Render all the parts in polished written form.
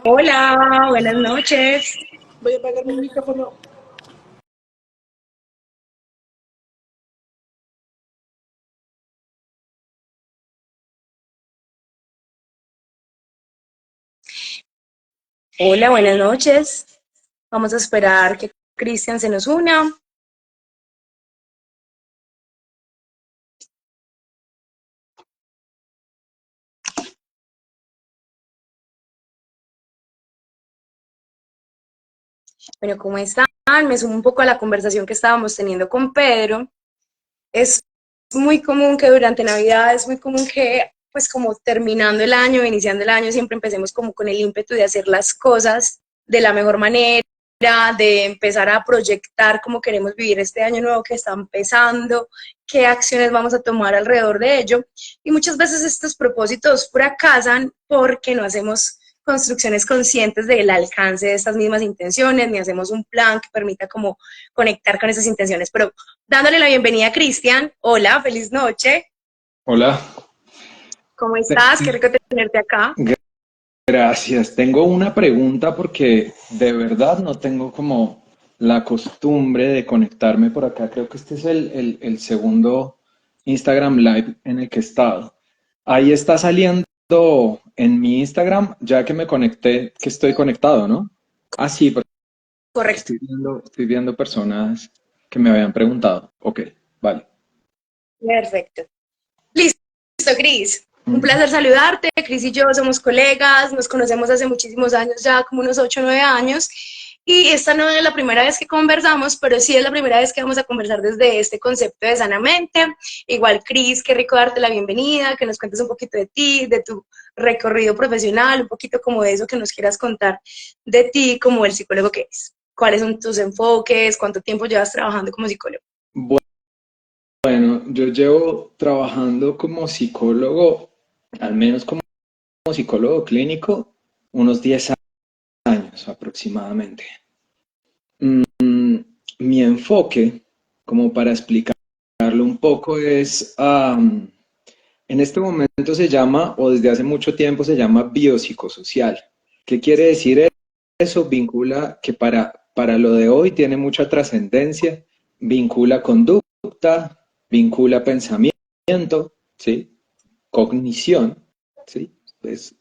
Hola, buenas noches. Voy a apagar mi micrófono. Hola, buenas noches. Vamos a esperar que Cristian se nos una. Bueno, ¿cómo están? Me sumo un poco a la conversación que estábamos teniendo con Pedro. Es muy común que durante Navidad, es muy común que, pues como terminando el año, iniciando el año, siempre empecemos como con el ímpetu de hacer las cosas de la mejor manera, de empezar a proyectar cómo queremos vivir este año nuevo que está empezando, qué acciones vamos a tomar alrededor de ello. Y muchas veces estos propósitos fracasan porque no hacemos construcciones conscientes del alcance de estas mismas intenciones, ni hacemos un plan que permita como conectar con esas intenciones. Pero dándole la bienvenida a Cristian, hola, feliz noche, Hola. ¿cómo estás? Qué rico tenerte acá. Gracias. Tengo una pregunta porque de verdad no tengo como la costumbre de conectarme por acá. Creo que este es el segundo Instagram Live en el que he estado. Ahí está saliendo en mi Instagram, ya que me conecté, que estoy conectado, ¿no? Ah, sí, porque Correcto. estoy viendo personas que me habían preguntado. Ok, vale. Perfecto. Listo, Cris. Un Ujú. placer saludarte. Cris y yo somos colegas, nos conocemos hace muchísimos años, ya como unos 8 o 9 años. Y esta no es la primera vez que conversamos, pero sí es la primera vez que vamos a conversar desde este concepto de sanamente. Igual, Cris, qué rico darte la bienvenida, que nos cuentes un poquito de ti, de tu recorrido profesional, un poquito como de eso que nos quieras contar de ti como el psicólogo que eres. ¿Cuáles son tus enfoques? ¿Cuánto tiempo llevas trabajando como psicólogo? Bueno, yo llevo trabajando como psicólogo, al menos como psicólogo clínico, unos 10 años aproximadamente. Mi enfoque, como para explicarlo un poco, es, en este momento se llama, o desde hace mucho tiempo se llama biopsicosocial. ¿Qué quiere decir eso? Vincula que para lo de hoy tiene mucha trascendencia, vincula conducta, vincula pensamiento, ¿sí? Cognición, ¿sí? Es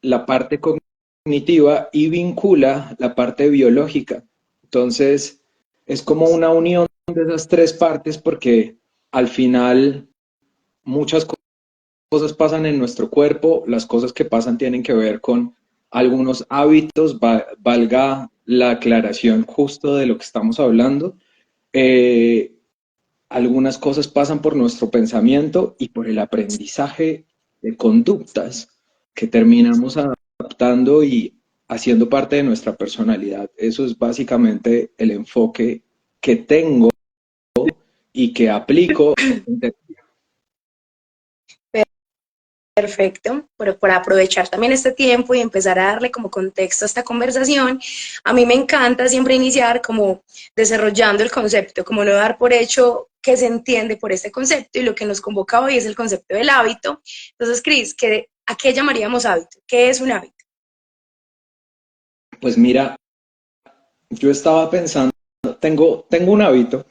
la parte cognitiva y vincula la parte biológica. Entonces, es como una unión de esas tres partes porque al final muchas cosas pasan en nuestro cuerpo, las cosas que pasan tienen que ver con algunos hábitos, valga la aclaración justo de lo que estamos hablando. Eh, Algunas cosas pasan por nuestro pensamiento y por el aprendizaje de conductas que terminamos adaptando y haciendo parte de nuestra personalidad. Eso es básicamente el enfoque que tengo y que aplico. Perfecto, pero por aprovechar también este tiempo y empezar a darle como contexto a esta conversación, a mí me encanta siempre iniciar como desarrollando el concepto, como no dar por hecho que se entiende por este concepto y lo que nos convoca hoy es el concepto del hábito. Entonces, Cris, ¿a qué llamaríamos hábito? ¿Qué es un hábito? Pues mira, yo estaba pensando, tengo un hábito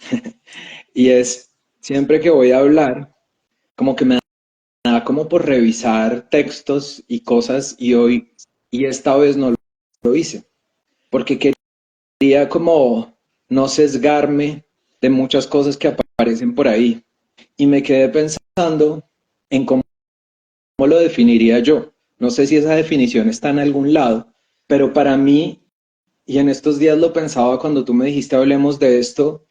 y es siempre que voy a hablar, como que me da como por revisar textos y cosas y esta vez no lo hice, porque quería como no sesgarme de muchas cosas que aparecen por ahí y me quedé pensando en cómo lo definiría yo. No sé si esa definición está en algún lado, pero para mí, y en estos días lo pensaba cuando tú me dijiste hablemos de esto,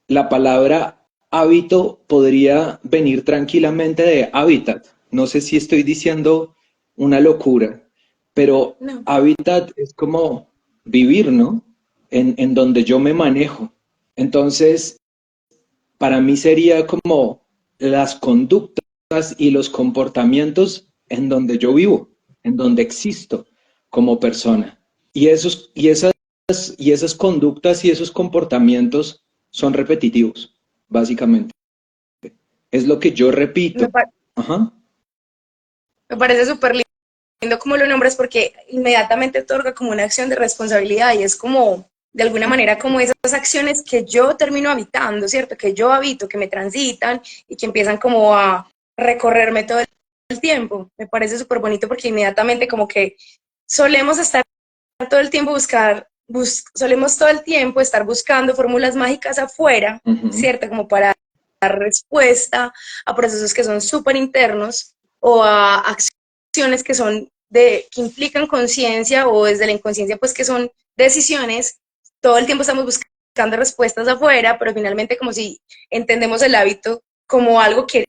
la palabra hábito podría venir tranquilamente de hábitat. No sé si estoy diciendo una locura, pero No. hábitat es como vivir, ¿no? En donde yo me manejo. Entonces, para mí sería como las conductas y los comportamientos en donde yo vivo, en donde existo como persona. Y esas conductas y esos comportamientos son repetitivos, básicamente. Es lo que yo repito. Me, pa- Ajá. Me parece súper lindo cómo lo nombras porque inmediatamente otorga como una acción de responsabilidad y es como, de alguna manera, como esas acciones que yo termino habitando, ¿cierto? Que yo habito, que me transitan y que empiezan como a recorrerme todo el tiempo. Me parece súper bonito porque inmediatamente como que solemos estar todo el tiempo solemos todo el tiempo estar buscando fórmulas mágicas afuera, Ujú. ¿cierto? Como para dar respuesta a procesos que son súper internos o a acciones que implican conciencia o desde la inconsciencia, pues que son decisiones. Todo el tiempo estamos buscando respuestas afuera, pero finalmente como si entendemos el hábito como algo que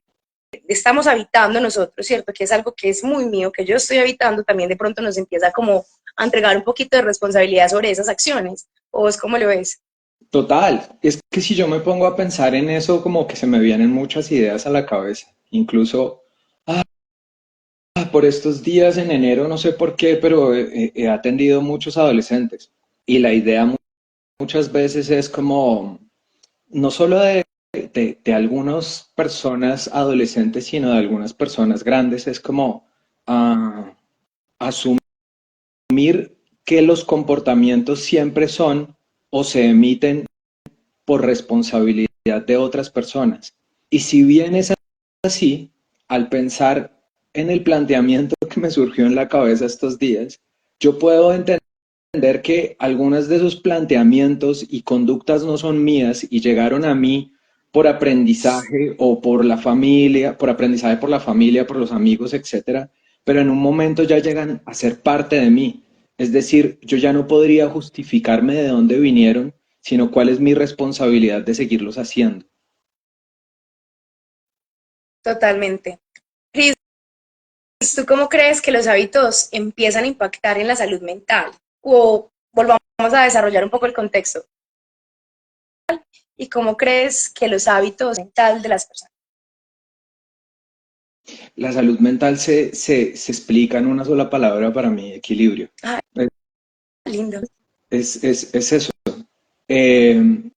estamos habitando nosotros, ¿cierto? Que es algo que es muy mío, que yo estoy habitando, también de pronto nos empieza como a entregar un poquito de responsabilidad sobre esas acciones. ¿O vos cómo lo ves? Total, es que si yo me pongo a pensar en eso, como que se me vienen muchas ideas a la cabeza. Incluso por estos días en enero, no sé por qué, pero he atendido muchos adolescentes. Y la idea muchas veces es como, no solo de algunas personas adolescentes, sino de algunas personas grandes, es como asumir que los comportamientos siempre son o se emiten por responsabilidad de otras personas. Y si bien es así, al pensar en el planteamiento que me surgió en la cabeza estos días, yo puedo entender que algunas de esos planteamientos y conductas no son mías y llegaron a mí por aprendizaje o por la familia, por aprendizaje por la familia, por los amigos, etcétera, pero en un momento ya llegan a ser parte de mí. Es decir, yo ya no podría justificarme de dónde vinieron, sino cuál es mi responsabilidad de seguirlos haciendo. Totalmente. Cris, ¿tú cómo crees que los hábitos empiezan a impactar en la salud mental? O volvamos a desarrollar un poco el contexto. ¿Y cómo crees que los hábitos mental de las personas? La salud mental se explica en una sola palabra para mí, equilibrio. Ah, lindo. Es eso. Eh,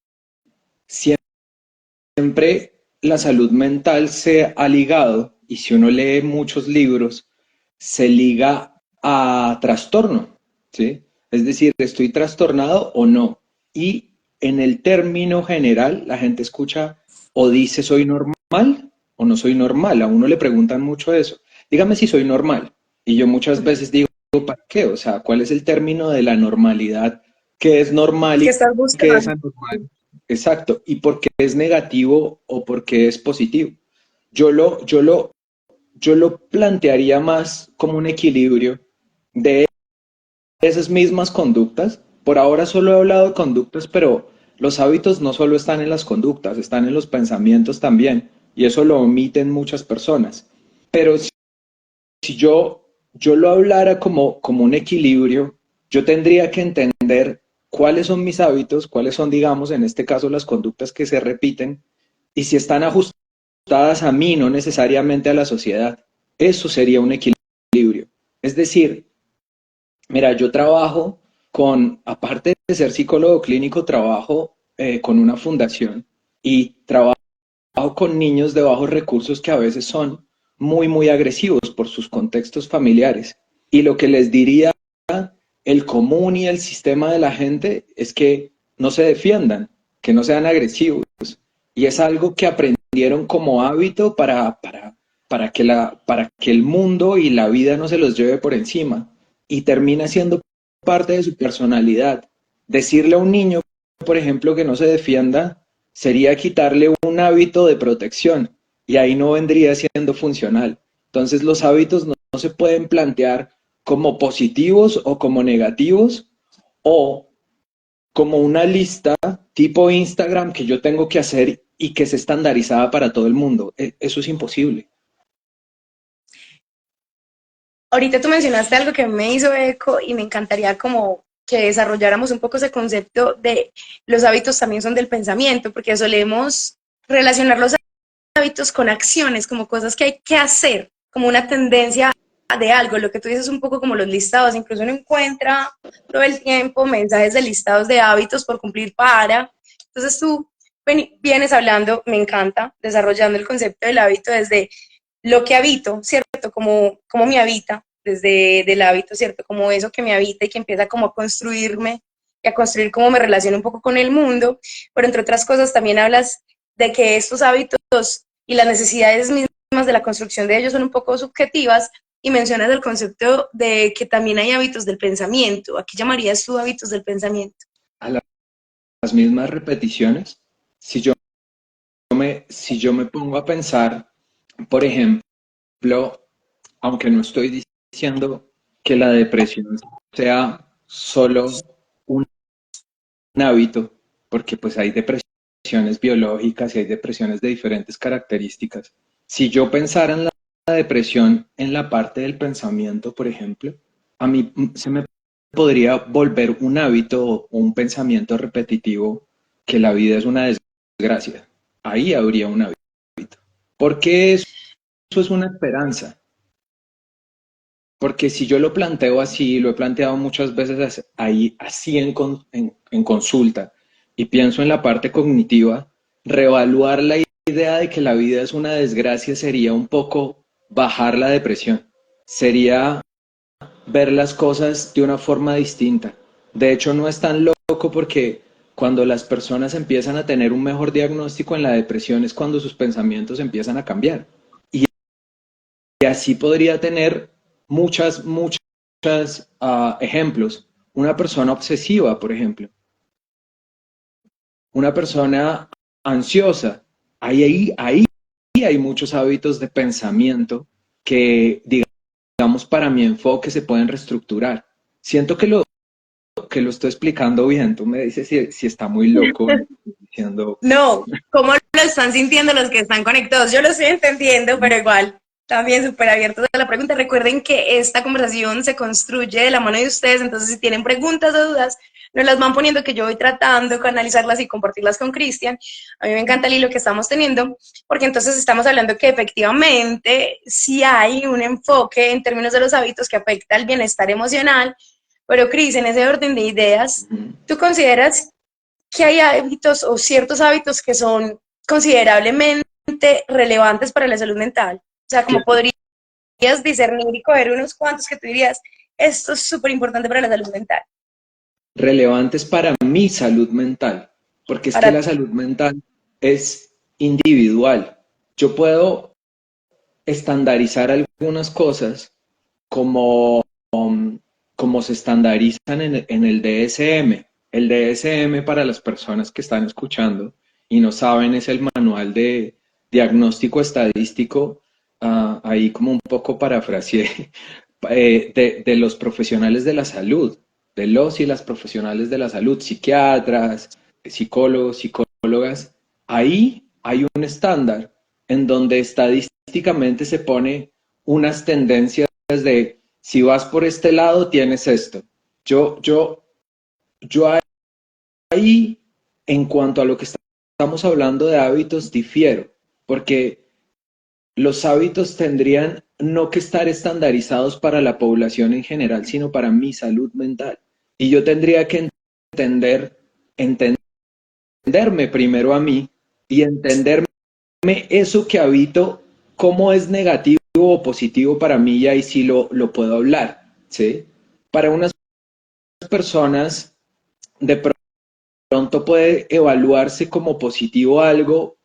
Siempre la salud mental se ha ligado, y si uno lee muchos libros, se liga a trastorno, ¿sí? Es decir, ¿estoy trastornado o no? Y en el término general, la gente escucha o dice soy normal o no soy normal. A uno le preguntan mucho eso. Dígame si soy normal. Y yo muchas veces digo, ¿para qué? O sea, ¿cuál es el término de la normalidad? ¿Qué es normal ¿Qué y estás qué es buscando? anormal? Exacto. ¿Y por qué es negativo o por qué es positivo? Yo lo, yo lo, yo lo plantearía más como un equilibrio de esas mismas conductas. Por ahora solo he hablado de conductas, pero los hábitos no solo están en las conductas, están en los pensamientos también, y eso lo omiten muchas personas. Pero si yo lo hablara como un equilibrio, yo tendría que entender cuáles son mis hábitos, cuáles son, digamos, en este caso, las conductas que se repiten, y si están ajustadas a mí, no necesariamente a la sociedad. Eso sería un equilibrio. Es decir, mira, yo trabajo aparte de ser psicólogo clínico, trabajo con una fundación y trabajo con niños de bajos recursos que a veces son muy agresivos por sus contextos familiares. Y lo que les diría el común y el sistema de la gente es que no se defiendan, que no sean agresivos. Y es algo que aprendieron como hábito para que el mundo y la vida no se los lleve por encima. Y termina siendo parte de su personalidad. Decirle a un niño, por ejemplo, que no se defienda, sería quitarle un hábito de protección y ahí no vendría siendo funcional. Entonces los hábitos no se pueden plantear como positivos o como negativos o como una lista tipo Instagram que yo tengo que hacer y que es estandarizada para todo el mundo. Eso es imposible. Ahorita tú mencionaste algo que me hizo eco y me encantaría como que desarrolláramos un poco ese concepto de los hábitos también son del pensamiento, porque solemos relacionar los hábitos con acciones, como cosas que hay que hacer, como una tendencia de algo, lo que tú dices un poco como los listados, incluso uno encuentra todo el tiempo mensajes de listados de hábitos por cumplir para, entonces tú vienes hablando, me encanta, desarrollando el concepto del hábito desde lo que habito, ¿cierto? Como mi habita, desde el hábito, ¿cierto? Como eso que me habita y que empieza como a construirme y a construir cómo me relaciono un poco con el mundo, pero entre otras cosas también hablas de que estos hábitos y las necesidades mismas de la construcción de ellos son un poco subjetivas y mencionas el concepto de que también hay hábitos del pensamiento. ¿A qué llamarías tú hábitos del pensamiento? A las mismas repeticiones. Si yo si yo me pongo a pensar, por ejemplo, aunque no estoy diciendo que la depresión sea solo un hábito, porque pues hay depresiones biológicas y hay depresiones de diferentes características. Si yo pensara en la depresión en la parte del pensamiento, por ejemplo, a mí se me podría volver un hábito o un pensamiento repetitivo que la vida es una desgracia. Ahí habría un hábito. Porque eso es una esperanza. Porque si yo lo planteo así, lo he planteado muchas veces ahí, así en consulta, y pienso en la parte cognitiva, reevaluar la idea de que la vida es una desgracia sería un poco bajar la depresión. Sería ver las cosas de una forma distinta. De hecho, no es tan loco porque cuando las personas empiezan a tener un mejor diagnóstico en la depresión es cuando sus pensamientos empiezan a cambiar. Y así podría tener muchas ejemplos. Una persona obsesiva, por ejemplo. Una persona ansiosa. Ahí hay muchos hábitos de pensamiento que, digamos, para mi enfoque se pueden reestructurar. Siento que lo estoy explicando bien. Tú me dices si está muy loco diciendo. No, ¿cómo lo están sintiendo los que están conectados? Yo lo estoy entendiendo, pero igual, también súper abiertos a la pregunta. Recuerden que esta conversación se construye de la mano de ustedes, entonces si tienen preguntas o dudas, nos las van poniendo que yo voy tratando de canalizarlas y compartirlas con Cristian. A mí me encanta el hilo que estamos teniendo, porque entonces estamos hablando que efectivamente sí hay un enfoque en términos de los hábitos que afecta al bienestar emocional, pero Cris, en ese orden de ideas, ¿tú consideras que hay hábitos o ciertos hábitos que son considerablemente relevantes para la salud mental? O sea, como podrías discernir y coger unos cuantos que tú dirías, esto es súper importante para la salud mental. Relevantes para mi salud mental, porque es que Para la salud mental es individual. Yo puedo estandarizar algunas cosas como, como se estandarizan en el DSM. El DSM, para las personas que están escuchando y no saben, es el manual de diagnóstico estadístico, ahí como un poco parafraseé, de los profesionales de la salud, de los y las profesionales de la salud, psiquiatras, psicólogos, psicólogas. Ahí hay un estándar en donde estadísticamente se pone unas tendencias de si vas por este lado tienes esto. Yo ahí, en cuanto a lo que estamos hablando de hábitos, difiero, porque los hábitos tendrían no que estar estandarizados para la población en general, sino para mi salud mental. Y yo tendría que entenderme primero a mí y entenderme eso que habito, cómo es negativo o positivo para mí, y ahí sí lo puedo hablar, ¿sí? Para unas personas, de pronto puede evaluarse como positivo algo,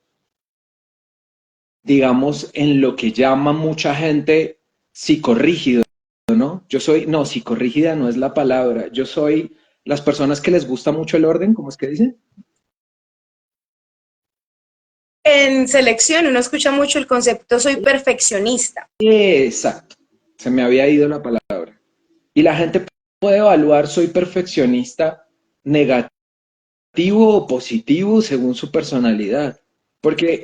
digamos, en lo que llama mucha gente psicorrígido, ¿no? No, psicorrígida no es la palabra, yo soy las personas que les gusta mucho el orden, ¿cómo es que dicen? en selección uno escucha mucho el concepto soy perfeccionista. Exacto, se me había ido la palabra. Y la gente puede evaluar soy perfeccionista negativo o positivo según su personalidad, porque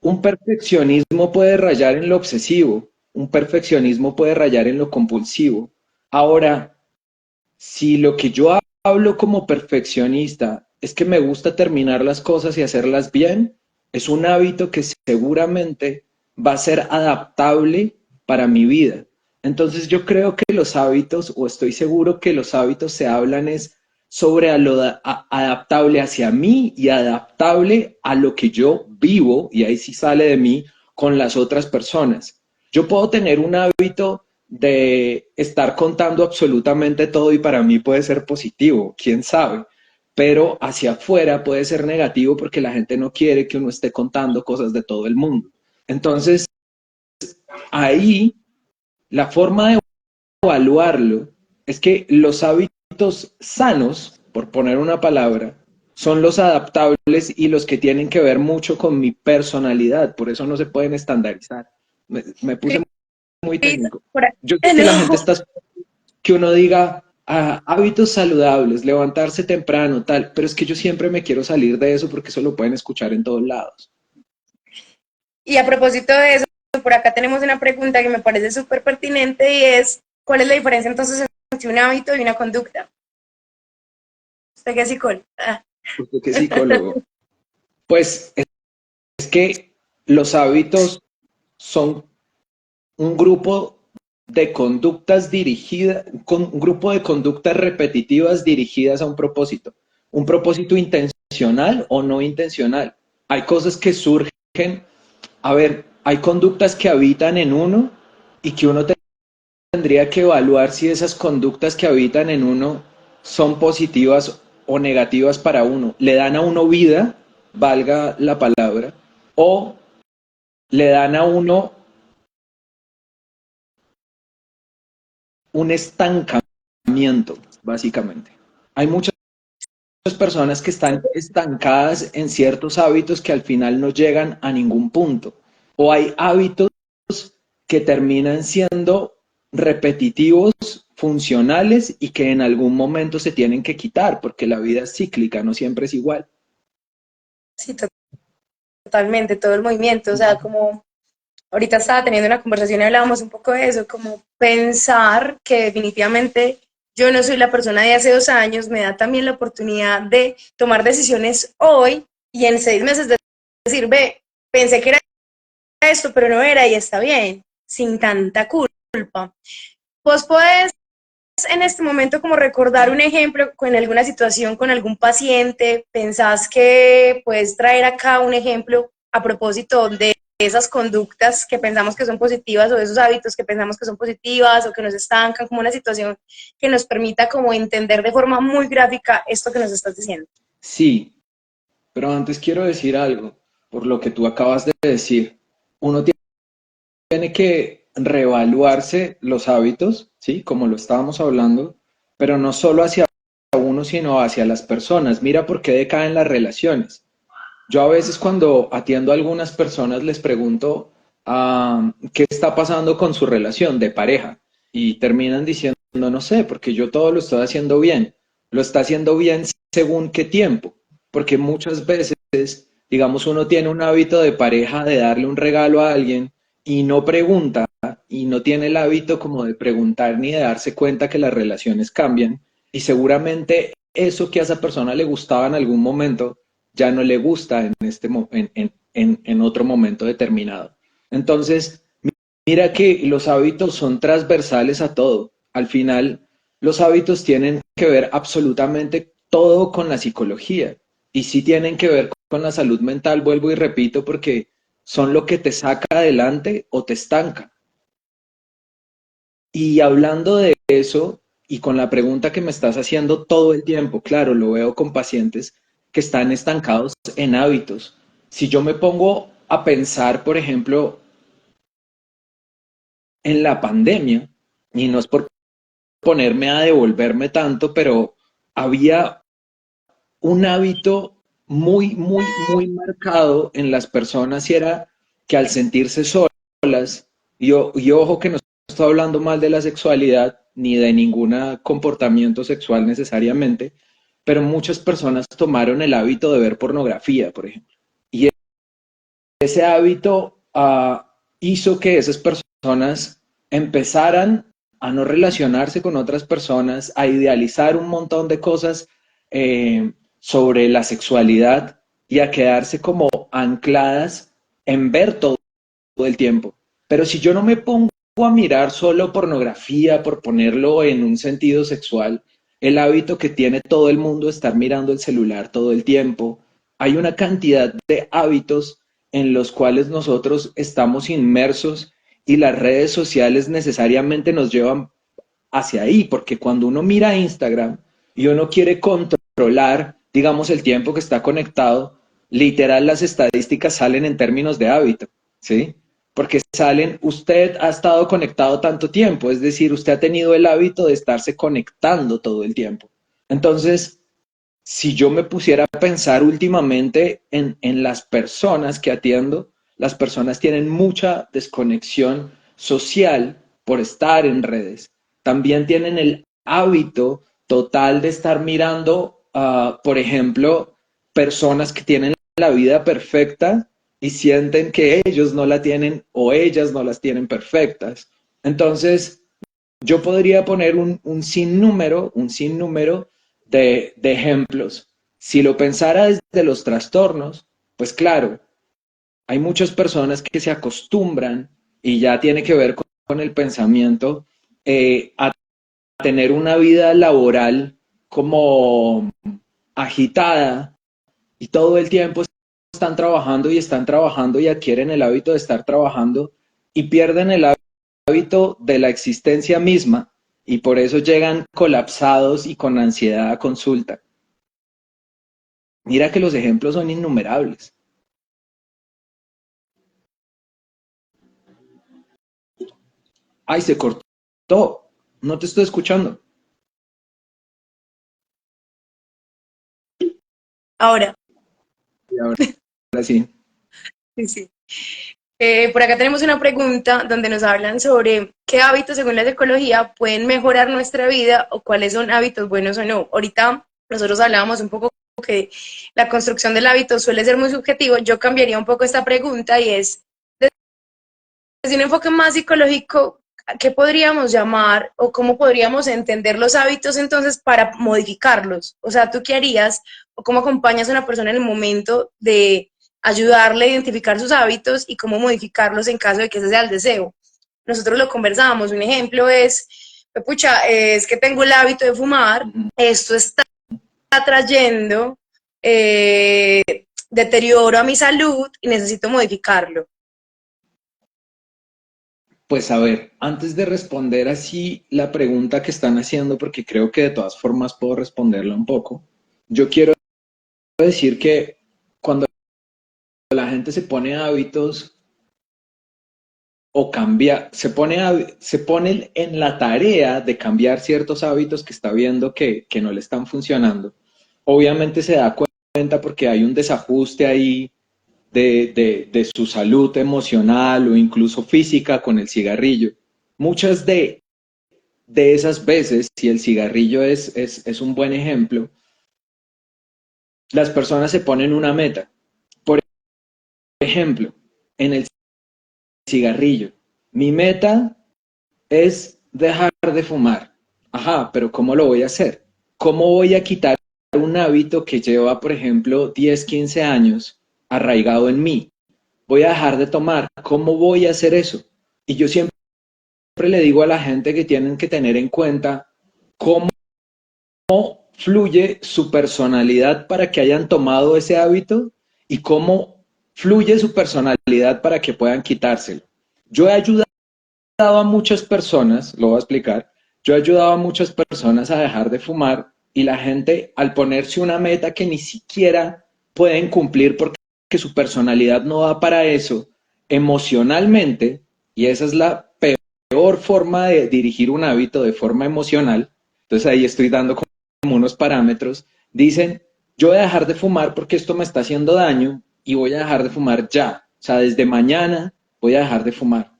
un perfeccionismo puede rayar en lo obsesivo, un perfeccionismo puede rayar en lo compulsivo. Ahora, si lo que yo hablo como perfeccionista es que me gusta terminar las cosas y hacerlas bien, es un hábito que seguramente va a ser adaptable para mi vida. Entonces yo creo que los hábitos, o estoy seguro que los hábitos se hablan es sobre adaptable hacia mí y adaptable a lo que yo vivo, y ahí sí sale de mí, con las otras personas. Yo puedo tener un hábito de estar contando absolutamente todo y para mí puede ser positivo, quién sabe, pero hacia afuera puede ser negativo porque la gente no quiere que uno esté contando cosas de todo el mundo. Entonces, ahí la forma de evaluarlo es que los hábitos sanos, por poner una palabra, son los adaptables y los que tienen que ver mucho con mi personalidad, por eso no se pueden estandarizar. Me puse muy técnico. Yo sé que la gente No. está que uno diga hábitos saludables, levantarse temprano, tal, pero es que yo siempre me quiero salir de eso porque eso lo pueden escuchar en todos lados. Y a propósito de eso, por acá tenemos una pregunta que me parece súper pertinente y es, ¿cuál es la diferencia entonces entre un hábito y una conducta? ¿Usted qué es psicólogo? Ah. Usted que es psicólogo. Pues es que los hábitos son un grupo de conductas dirigidas, un grupo de conductas repetitivas dirigidas a un propósito intencional o no intencional. Hay cosas que surgen, a ver, hay conductas que habitan en uno y que uno tendría que evaluar si esas conductas que habitan en uno son positivas o negativas para uno. Le dan a uno vida, valga la palabra, o le dan a uno un estancamiento, básicamente. Hay muchas personas que están estancadas en ciertos hábitos que al final no llegan a ningún punto. O hay hábitos que terminan siendo repetitivos, funcionales y que en algún momento se tienen que quitar porque la vida es cíclica, no siempre es igual. Sí, totalmente, todo el movimiento, o sea, como ahorita estaba teniendo una conversación y hablábamos un poco de eso, como pensar que definitivamente yo no soy la persona de hace 2 años, me da también la oportunidad de tomar decisiones hoy y en 6 meses decir, ve, pensé que era esto, pero no era y está bien, sin tanta culpa. Vos podés en este momento como recordar un ejemplo con alguna situación con algún paciente, pensás que puedes traer acá un ejemplo a propósito de esas conductas que pensamos que son positivas o de esos hábitos que pensamos que son positivas o que nos estancan, como una situación que nos permita como entender de forma muy gráfica esto que nos estás diciendo. Sí, pero antes quiero decir algo, por lo que tú acabas de decir. Uno tiene que reevaluarse los hábitos, ¿sí? Como lo estábamos hablando, pero no solo hacia uno, sino hacia las personas. Mira por qué decaen las relaciones. Yo a veces cuando atiendo a algunas personas les pregunto qué está pasando con su relación de pareja y terminan diciendo, no sé, porque yo todo lo estoy haciendo bien. Lo está haciendo bien según qué tiempo, porque muchas veces, digamos, uno tiene un hábito de pareja de darle un regalo a alguien y no pregunta y no tiene el hábito como de preguntar ni de darse cuenta que las relaciones cambian y seguramente eso que a esa persona le gustaba en algún momento ya no le gusta en otro momento determinado. Entonces, mira que los hábitos son transversales a todo. Al final, los hábitos tienen que ver absolutamente todo con la psicología y sí tienen que ver con la salud mental, vuelvo y repito, porque son lo que te saca adelante o te estanca. Y hablando de eso, y con la pregunta que me estás haciendo todo el tiempo, claro, lo veo con pacientes que están estancados en hábitos. Si yo me pongo a pensar, por ejemplo, en la pandemia, y no es por ponerme a devolverme tanto, pero había un hábito muy marcado en las personas y era que al sentirse solas, y ojo que no estoy hablando mal de la sexualidad ni de ningún comportamiento sexual necesariamente, pero muchas personas tomaron el hábito de ver pornografía, por ejemplo. Y ese hábito hizo que esas personas empezaran a no relacionarse con otras personas, a idealizar un montón de cosas sobre la sexualidad y a quedarse como ancladas en ver todo el tiempo. Pero si yo no me pongo a mirar solo pornografía por ponerlo en un sentido sexual, el hábito que tiene todo el mundo de estar mirando el celular todo el tiempo, hay una cantidad de hábitos en los cuales nosotros estamos inmersos y las redes sociales necesariamente nos llevan hacia ahí, porque cuando uno mira Instagram y uno quiere controlar, digamos, el tiempo que está conectado, literal las estadísticas salen en términos de hábito, ¿sí? Porque salen, usted ha estado conectado tanto tiempo, es decir, usted ha tenido el hábito de estarse conectando todo el tiempo. Entonces, si yo me pusiera a pensar últimamente en las personas que atiendo, las personas tienen mucha desconexión social por estar en redes. También tienen el hábito total de estar mirando, por ejemplo, personas que tienen la vida perfecta y sienten que ellos no la tienen o ellas no las tienen perfectas. Entonces, yo podría poner un sinnúmero de ejemplos. Si lo pensara desde los trastornos, pues claro, hay muchas personas que se acostumbran y ya tiene que ver con el pensamiento a tener una vida laboral como agitada y todo el tiempo están trabajando y adquieren el hábito de estar trabajando y pierden el hábito de la existencia misma y por eso llegan colapsados y con ansiedad a consulta. Mira que los ejemplos son innumerables. Ay, se cortó. No te estoy escuchando. Ahora, Y ahora sí. sí, sí. Por acá tenemos una pregunta donde nos hablan sobre qué hábitos, según la psicología, pueden mejorar nuestra vida o cuáles son hábitos buenos o no. Ahorita nosotros hablábamos un poco que la construcción del hábito suele ser muy subjetivo. Yo cambiaría un poco esta pregunta y es, desde un enfoque más psicológico, ¿qué podríamos llamar o cómo podríamos entender los hábitos entonces para modificarlos? O sea, ¿tú qué harías o cómo acompañas a una persona en el momento de ayudarle a identificar sus hábitos y cómo modificarlos en caso de que ese sea el deseo? Nosotros lo conversábamos, un ejemplo es, pucha, es que tengo el hábito de fumar, esto está trayendo deterioro a mi salud y necesito modificarlo. Pues a ver, antes de responder así la pregunta que están haciendo, porque creo que de todas formas puedo responderla un poco, yo quiero decir que cuando la gente se pone hábitos o cambia, se pone en la tarea de cambiar ciertos hábitos que está viendo que no le están funcionando, obviamente se da cuenta porque hay un desajuste ahí de su salud emocional o incluso física con el cigarrillo. Muchas de esas veces, si el cigarrillo es un buen ejemplo, las personas se ponen una meta. Por ejemplo, en el cigarrillo, mi meta es dejar de fumar. Ajá, pero ¿cómo lo voy a hacer? ¿Cómo voy a quitar un hábito que lleva, por ejemplo, 10, 15 años arraigado en mí? Voy a dejar de tomar. ¿Cómo voy a hacer eso? Y yo siempre le digo a la gente que tienen que tener en cuenta cómo fluye su personalidad para que hayan tomado ese hábito y cómo fluye su personalidad para que puedan quitárselo. Yo he ayudado a muchas personas, lo voy a explicar, yo he ayudado a muchas personas a dejar de fumar y la gente al ponerse una meta que ni siquiera pueden cumplir porque su personalidad no da para eso, emocionalmente, y esa es la peor forma de dirigir un hábito de forma emocional, entonces ahí estoy dando como unos parámetros, dicen, yo voy a dejar de fumar porque esto me está haciendo daño y voy a dejar de fumar ya, o sea, desde mañana voy a dejar de fumar.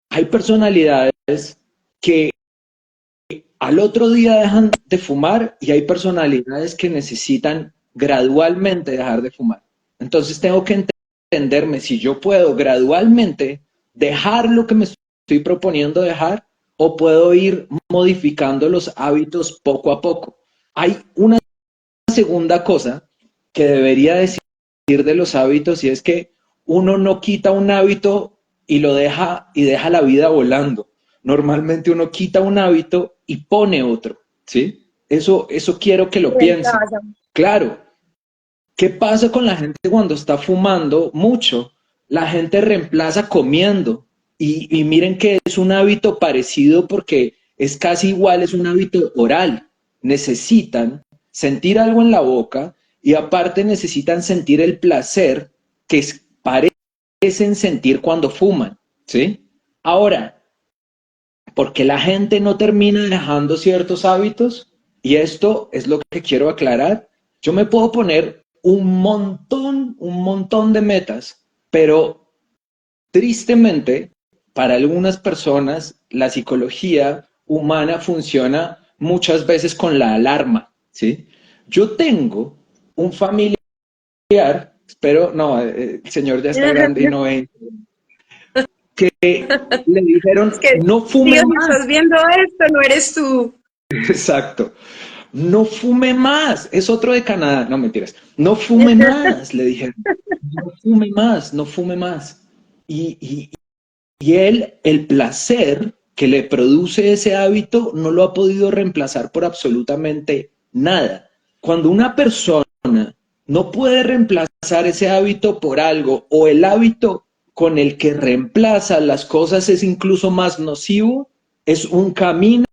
Hay personalidades que al otro día dejan de fumar y hay personalidades que necesitan gradualmente dejar de fumar. Entonces tengo que entenderme si yo puedo gradualmente dejar lo que me estoy proponiendo dejar o puedo ir modificando los hábitos poco a poco. Hay una segunda cosa que debería decir de los hábitos y es que uno no quita un hábito y lo deja y deja la vida volando. Normalmente uno quita un hábito y pone otro, ¿sí? Eso quiero que lo piensen. Claro, ¿qué pasa con la gente cuando está fumando mucho? la gente reemplaza comiendo. Y miren que es un hábito parecido porque es casi igual, es un hábito oral. Necesitan sentir algo en la boca y aparte necesitan sentir el placer que parecen sentir cuando fuman, ¿sí? Ahora, porque la gente no termina dejando ciertos hábitos, y esto es lo que quiero aclarar, yo me puedo poner un montón de metas, pero tristemente, para algunas personas, la psicología humana funciona muchas veces con la alarma, ¿sí? Yo tengo un familiar, espero, no, el señor ya está grande y no ve, que le dijeron, Es que, no fume tío, si más. estás viendo esto, no eres tú. Exacto. No fume más. Es otro de Canadá. No, mentiras. No fume más, le dijeron. No fume más, no fume más. Y él, el placer que le produce ese hábito, no lo ha podido reemplazar por absolutamente nada. Cuando una persona no puede reemplazar ese hábito por algo, o el hábito con el que reemplaza las cosas es incluso más nocivo, es un camino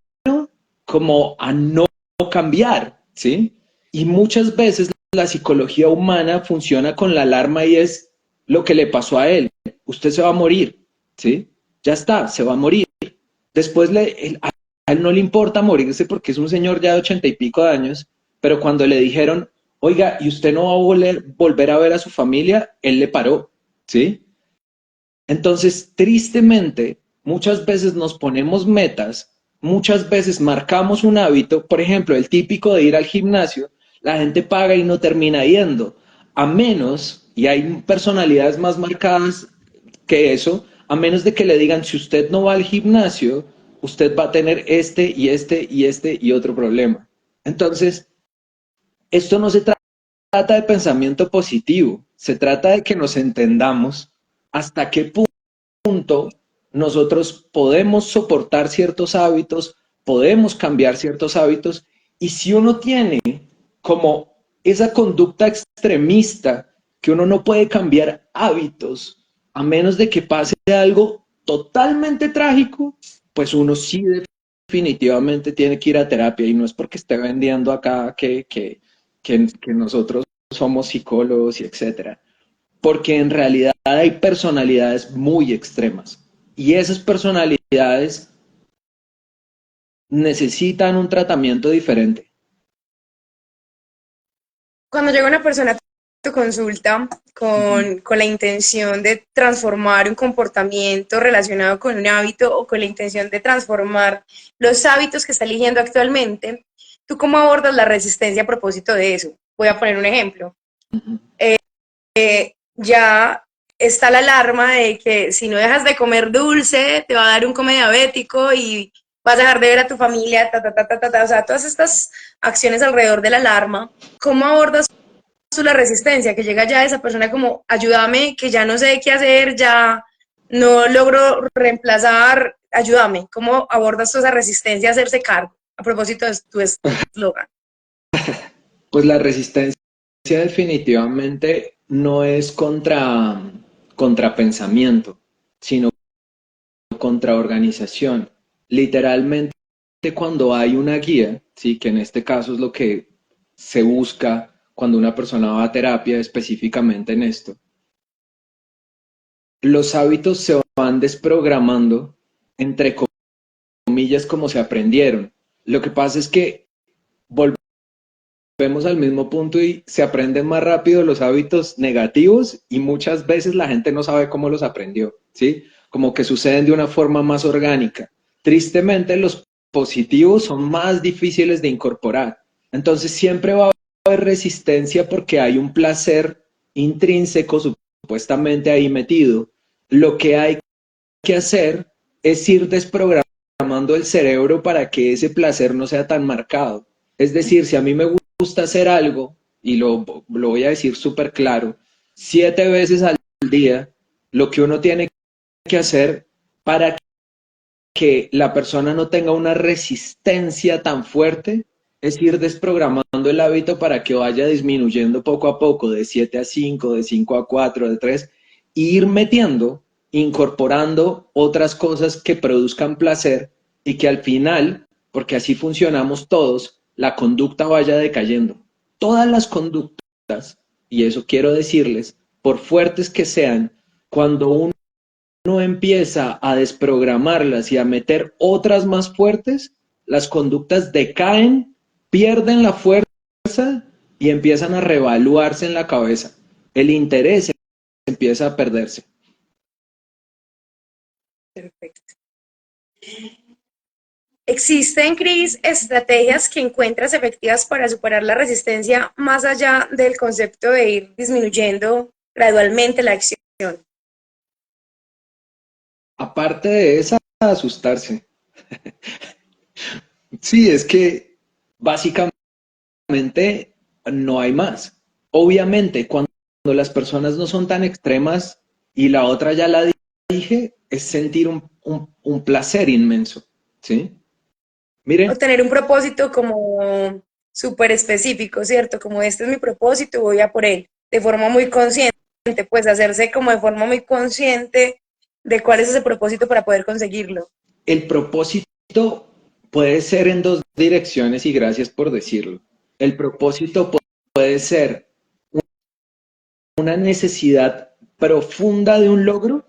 como a no cambiar, ¿sí? Y muchas veces la psicología humana funciona con la alarma y es lo que le pasó a él. Usted se va a morir, ¿sí? Ya está, se va a morir. Después a él no le importa morirse porque es un señor ya de 80 y pico de años, pero cuando le dijeron, oiga, ¿y usted no va a volver a ver a su familia? Él le paró, ¿sí? Entonces, tristemente, muchas veces nos ponemos metas, muchas veces marcamos un hábito, por ejemplo, el típico de ir al gimnasio, la gente paga y no termina yendo, a menos, y hay personalidades más marcadas que eso, a menos de que le digan, si usted no va al gimnasio, usted va a tener este y este y este y otro problema. Entonces, esto no se trata de pensamiento positivo, se trata de que nos entendamos hasta qué punto nosotros podemos soportar ciertos hábitos, podemos cambiar ciertos hábitos, y si uno tiene como esa conducta extremista que uno no puede cambiar hábitos a menos de que pase algo totalmente trágico, pues uno sí definitivamente tiene que ir a terapia, y no es porque esté vendiendo acá que nosotros somos psicólogos y etcétera, porque en realidad hay personalidades muy extremas y esas personalidades necesitan un tratamiento diferente. Cuando llega una persona a tu consulta Ujú. con la intención de transformar un comportamiento relacionado con un hábito o con la intención de transformar los hábitos que está eligiendo actualmente, ¿tú cómo abordas la resistencia a propósito de eso? Voy a poner un ejemplo. Ujú. Ya está la alarma de que si no dejas de comer dulce, te va a dar un come diabético y vas a dejar de ver a tu familia, o sea, todas estas acciones alrededor de la alarma. ¿Cómo abordas tú la resistencia? Que llega ya esa persona como, ayúdame, que ya no sé qué hacer, ya no logro reemplazar, ayúdame. ¿Cómo abordas tú esa resistencia a hacerse cargo? A propósito de tu eslogan. Pues la resistencia definitivamente no es contra pensamiento, sino contra organización. Literalmente, cuando hay una guía, sí, que en este caso es lo que se busca cuando una persona va a terapia, específicamente en esto, los hábitos se van desprogramando, entre comillas, como se aprendieron. Lo que pasa es que volvemos al mismo punto y se aprenden más rápido los hábitos negativos y muchas veces la gente no sabe cómo los aprendió, ¿sí? Como que suceden de una forma más orgánica. Tristemente, los positivos son más difíciles de incorporar. Entonces siempre va a haber resistencia porque hay un placer intrínseco supuestamente ahí metido. Lo que hay que hacer es ir desprogramando el cerebro para que ese placer no sea tan marcado. Es decir, si a mí me gusta hacer algo, y lo voy a decir súper claro, 7 veces al día, lo que uno tiene que hacer para que la persona no tenga una resistencia tan fuerte es ir desprogramando el hábito para que vaya disminuyendo poco a poco, de 7 a 5, de 5 a 4, de 3, y ir metiendo, incorporando otras cosas que produzcan placer y que al final, porque así funcionamos todos, la conducta vaya decayendo. Todas las conductas, y eso quiero decirles, por fuertes que sean, cuando uno empieza a desprogramarlas y a meter otras más fuertes, las conductas decaen, pierden la fuerza y empiezan a revaluarse en la cabeza. El interés empieza a perderse. Perfecto. ¿Existen, Cris, estrategias que encuentras efectivas para superar la resistencia más allá del concepto de ir disminuyendo gradualmente la acción? Aparte de esa, asustarse. Sí, es que básicamente no hay más. Obviamente, cuando las personas no son tan extremas y la otra ya la dije, es sentir un placer inmenso, ¿sí? O Miren, tener un propósito como súper específico, ¿cierto? Como este es mi propósito, voy a por él, de forma muy consciente, pues hacerse como de forma muy consciente de cuál es ese propósito para poder conseguirlo. el propósito puede ser en dos direcciones y gracias por decirlo. El propósito puede ser una necesidad profunda de un logro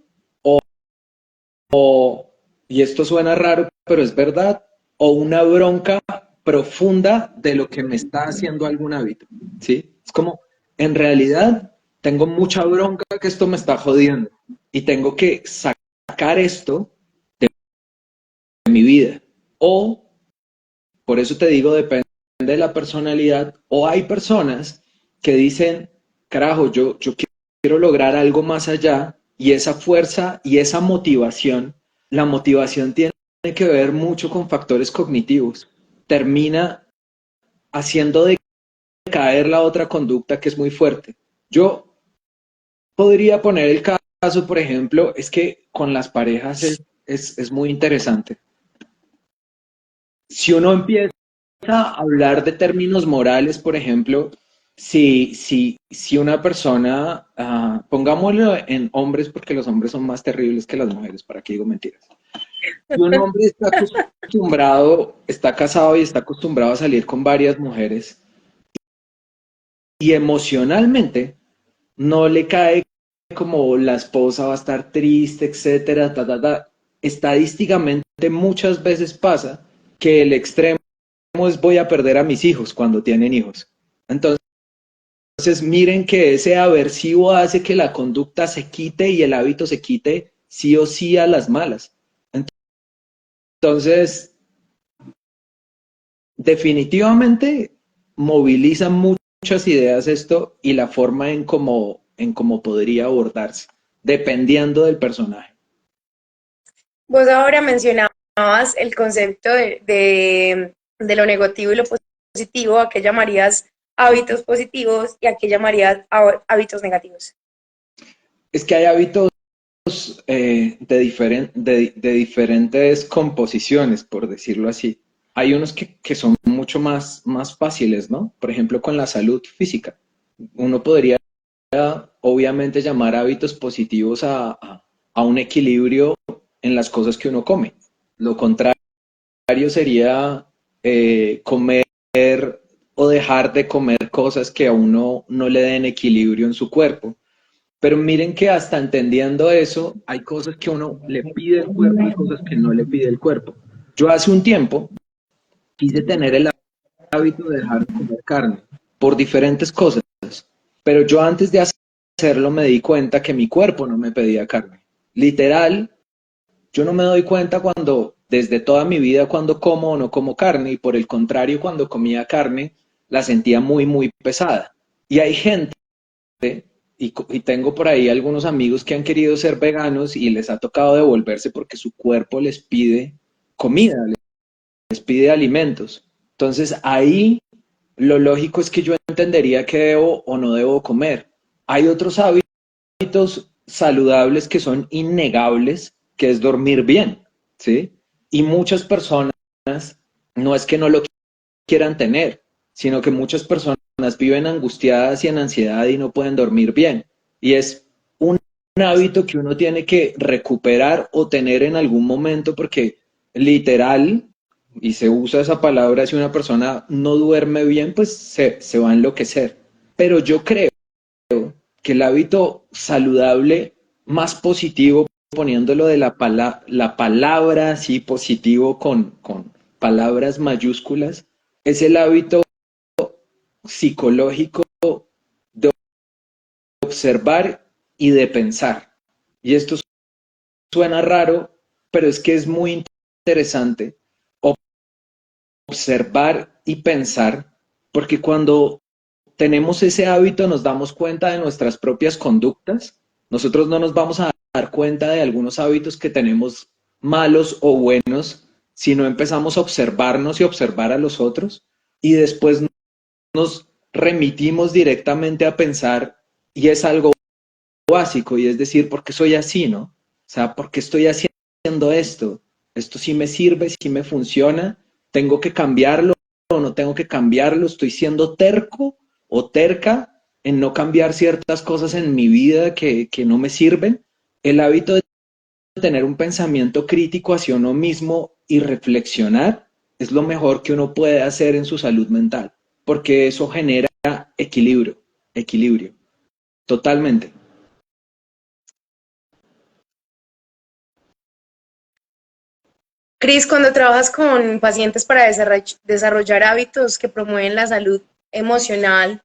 y esto suena raro, pero es verdad, o una bronca profunda de lo que me está haciendo algún hábito, ¿sí? Es como, en realidad, tengo mucha bronca que esto me está jodiendo y tengo que sacar esto de mi vida. O, por eso te digo, depende de la personalidad, o hay personas que dicen, carajo, yo quiero lograr algo más allá y esa fuerza y esa motivación, la motivación tiene que ver mucho con factores cognitivos. Termina haciendo decaer la otra conducta que es muy fuerte. Yo podría poner el caso, por ejemplo, es que con las parejas es muy interesante. Si uno empieza a hablar de términos morales, por ejemplo, si una persona, pongámoslo en hombres, porque los hombres son más terribles que las mujeres, ¿para qué digo mentiras? Si un hombre está acostumbrado, está casado y está acostumbrado a salir con varias mujeres y emocionalmente no le cae como la esposa va a estar triste, etcétera, estadísticamente muchas veces pasa que el extremo es voy a perder a mis hijos cuando tienen hijos. Entonces, miren que ese aversivo hace que la conducta se quite y el hábito se quite sí o sí a las malas. Entonces, definitivamente moviliza muchas ideas esto y la forma en cómo podría abordarse, dependiendo del personaje. Vos ahora mencionabas el concepto de lo negativo y lo positivo, ¿a qué llamarías hábitos positivos y a qué llamarías hábitos negativos? Es que hay hábitos de diferentes composiciones, por decirlo así. Hay unos que son mucho más fáciles, ¿no? Por ejemplo, con la salud física. Uno podría, obviamente, llamar hábitos positivos a un equilibrio en las cosas que uno come. Lo contrario sería comer o dejar de comer cosas que a uno no le den equilibrio en su cuerpo. Pero miren que hasta entendiendo eso, hay cosas que uno le pide el cuerpo y cosas que no le pide el cuerpo. Yo hace un tiempo quise tener el hábito de dejar de comer carne por diferentes cosas, pero yo antes de hacerlo me di cuenta que mi cuerpo no me pedía carne. Literal, yo no me doy cuenta cuando, desde toda mi vida, cuando como o no como carne, y por el contrario, cuando comía carne, la sentía muy pesada. Y hay gente y tengo por ahí algunos amigos que han querido ser veganos y les ha tocado devolverse porque su cuerpo les pide comida, les pide alimentos. Entonces ahí lo lógico es que yo entendería qué debo o no debo comer. Hay otros hábitos saludables que son innegables, que es dormir bien, ¿sí? Y muchas personas no es que no lo quieran tener, sino que muchas personas viven angustiadas y en ansiedad y no pueden dormir bien. Y es una hábito que uno tiene que recuperar o tener en algún momento porque literal, y se usa esa palabra, si una persona no duerme bien, pues se va a enloquecer. Pero yo creo que el hábito saludable más positivo, poniéndolo de la palabra así positivo con palabras mayúsculas, es el hábito psicológico de observar y de pensar. Y esto suena raro, pero es que es muy interesante observar y pensar, porque cuando tenemos ese hábito nos damos cuenta de nuestras propias conductas. Nosotros no nos vamos a dar cuenta de algunos hábitos que tenemos malos o buenos si no empezamos a observarnos y observar a los otros y después nos remitimos directamente a pensar y es algo básico y es decir, ¿por qué soy así, no? O sea, ¿por qué estoy haciendo esto? ¿Esto sí me sirve, sí me funciona? ¿Tengo que cambiarlo o no tengo que cambiarlo? ¿Estoy siendo terco o terca en no cambiar ciertas cosas en mi vida que no me sirven? El hábito de tener un pensamiento crítico hacia uno mismo y reflexionar es lo mejor que uno puede hacer en su salud mental, porque eso genera equilibrio, equilibrio, totalmente. Cris, cuando trabajas con pacientes para desarrollar hábitos que promueven la salud emocional,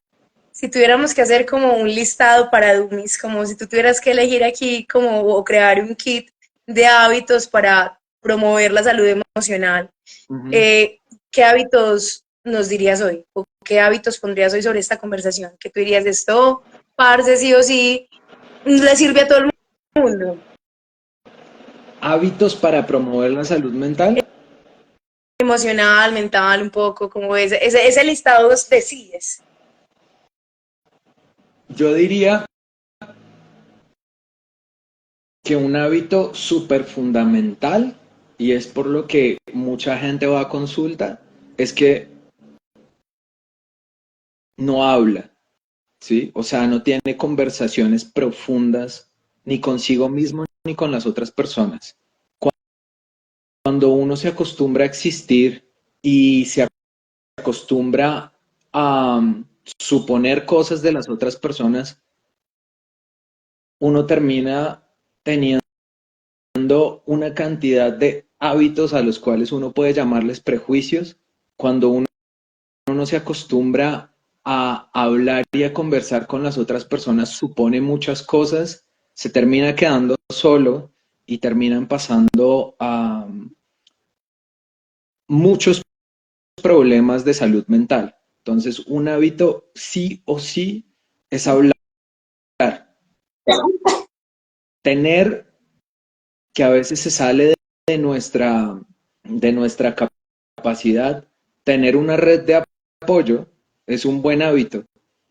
si tuviéramos que hacer como un listado para dummies, como si tú tuvieras que elegir aquí como o crear un kit de hábitos para promover la salud emocional, Uh -huh. ¿qué hábitos nos dirías hoy? ¿O qué hábitos pondrías hoy sobre esta conversación? ¿Qué tú dirías de esto, parce, sí o sí, le sirve a todo el mundo? Hábitos para promover la salud mental. Emocional, mental, un poco, como ese listado decides. Yo diría que un hábito súper fundamental, y es por lo que mucha gente va a consulta, es que no habla, ¿sí? O sea, no tiene conversaciones profundas ni consigo mismo ni con las otras personas. Cuando uno se acostumbra a existir y se acostumbra a suponer cosas de las otras personas, uno termina teniendo una cantidad de hábitos a los cuales uno puede llamarles prejuicios. Cuando uno no se acostumbra a hablar y a conversar con las otras personas, supone muchas cosas, se termina quedando solo y terminan pasando a muchos problemas de salud mental. Entonces, un hábito sí o sí es hablar, tener que a veces se sale de nuestra capacidad, tener una red de apoyo es un buen hábito,